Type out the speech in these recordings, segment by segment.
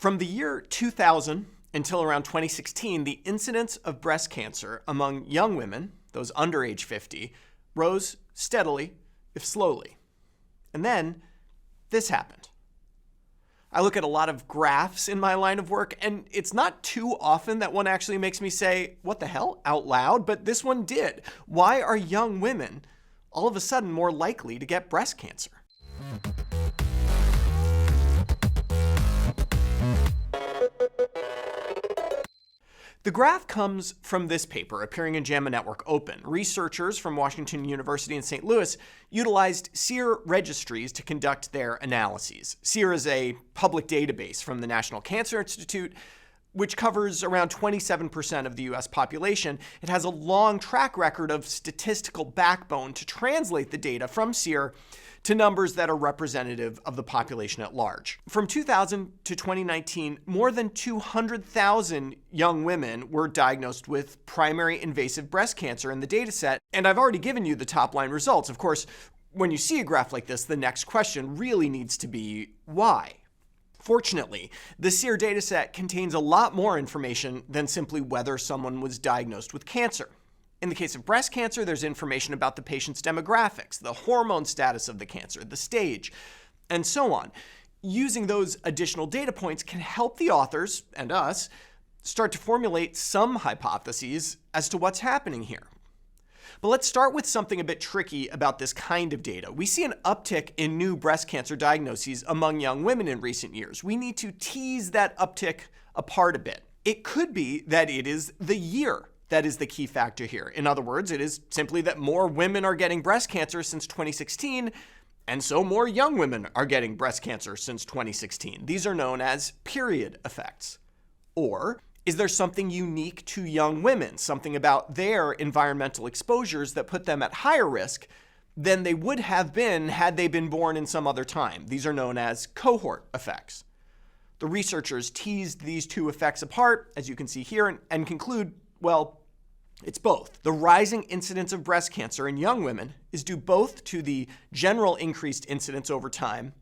From the year 2000 until around 2016, the incidence of breast cancer among young women, those under age 50, rose steadily, if slowly. And then this happened. I look at a lot of graphs in my line of work, and it's not too often that one actually makes me say, what the hell, out loud, but this one did. Why are young women all of a sudden more likely to get breast cancer? The graph comes from this paper appearing in JAMA Network Open. Researchers from Washington University in St. Louis utilized SEER registries to conduct their analyses. SEER is a public database from the National Cancer Institute, which covers around 27% of the US population. It has a long track record of statistical backbone to translate the data from SEER to numbers that are representative of the population at large. From 2000 to 2019, more than 200,000 young women were diagnosed with primary invasive breast cancer in the dataset, and I've already given you the top-line results. Of course, when you see a graph like this, the next question really needs to be why? Fortunately, the SEER dataset contains a lot more information than simply whether someone was diagnosed with cancer. In the case of breast cancer, there's information about the patient's demographics, the hormone status of the cancer, the stage, and so on. Using those additional data points can help the authors, and us, start to formulate some hypotheses as to what's happening here. But let's start with something a bit tricky about this kind of data. We see an uptick in new breast cancer diagnoses among young women in recent years. We need to tease that uptick apart a bit. It could be that it is the year that is the key factor here. In other words, it is simply that more women are getting breast cancer since 2016, and so more young women are getting breast cancer since 2016. These are known as period effects. Or is there something unique to young women, something about their environmental exposures that put them at higher risk than they would have been had they been born in some other time? These are known as cohort effects. The researchers teased these two effects apart, as you can see here, and conclude, well, it's both. The rising incidence of breast cancer in young women is due both to the general increased incidence over time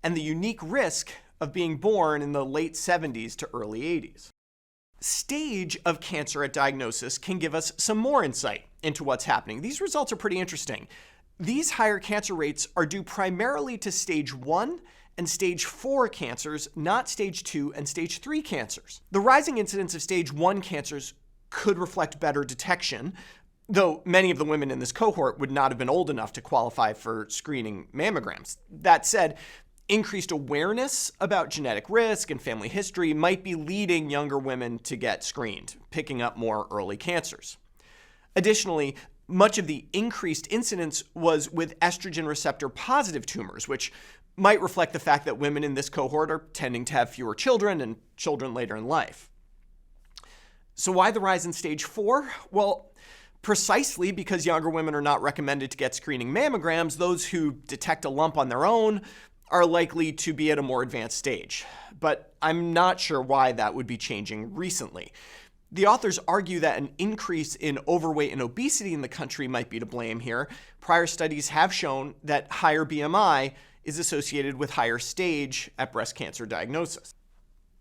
and the unique risk of being born in the late 70s to early 80s. Stage of cancer at diagnosis can give us some more insight into what's happening. These results are pretty interesting. These higher cancer rates are due primarily to stage 1 and stage 4 cancers, not stage 2 and stage 3 cancers. The rising incidence of stage 1 cancers could reflect better detection, though many of the women in this cohort would not have been old enough to qualify for screening mammograms. That said, increased awareness about genetic risk and family history might be leading younger women to get screened, picking up more early cancers. Additionally, much of the increased incidence was with estrogen receptor positive tumors, which might reflect the fact that women in this cohort are tending to have fewer children and children later in life. So why the rise in stage 4? Well, precisely because younger women are not recommended to get screening mammograms, those who detect a lump on their own are likely to be at a more advanced stage. But I'm not sure why that would be changing recently. The authors argue that an increase in overweight and obesity in the country might be to blame here. Prior studies have shown that higher BMI is associated with higher stage at breast cancer diagnosis.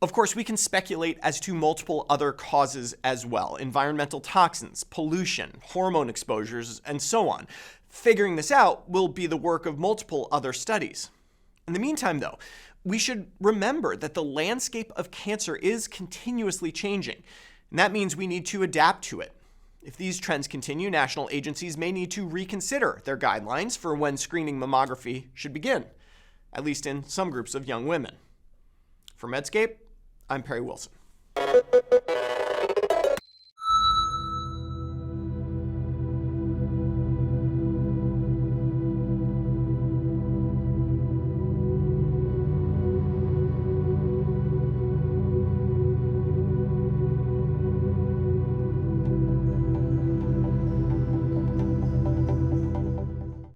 Of course, we can speculate as to multiple other causes as well: environmental toxins, pollution, hormone exposures, and so on. Figuring this out will be the work of multiple other studies. In the meantime, though, we should remember that the landscape of cancer is continuously changing, and that means we need to adapt to it. If these trends continue, national agencies may need to reconsider their guidelines for when screening mammography should begin, at least in some groups of young women. For Medscape, I'm Perry Wilson.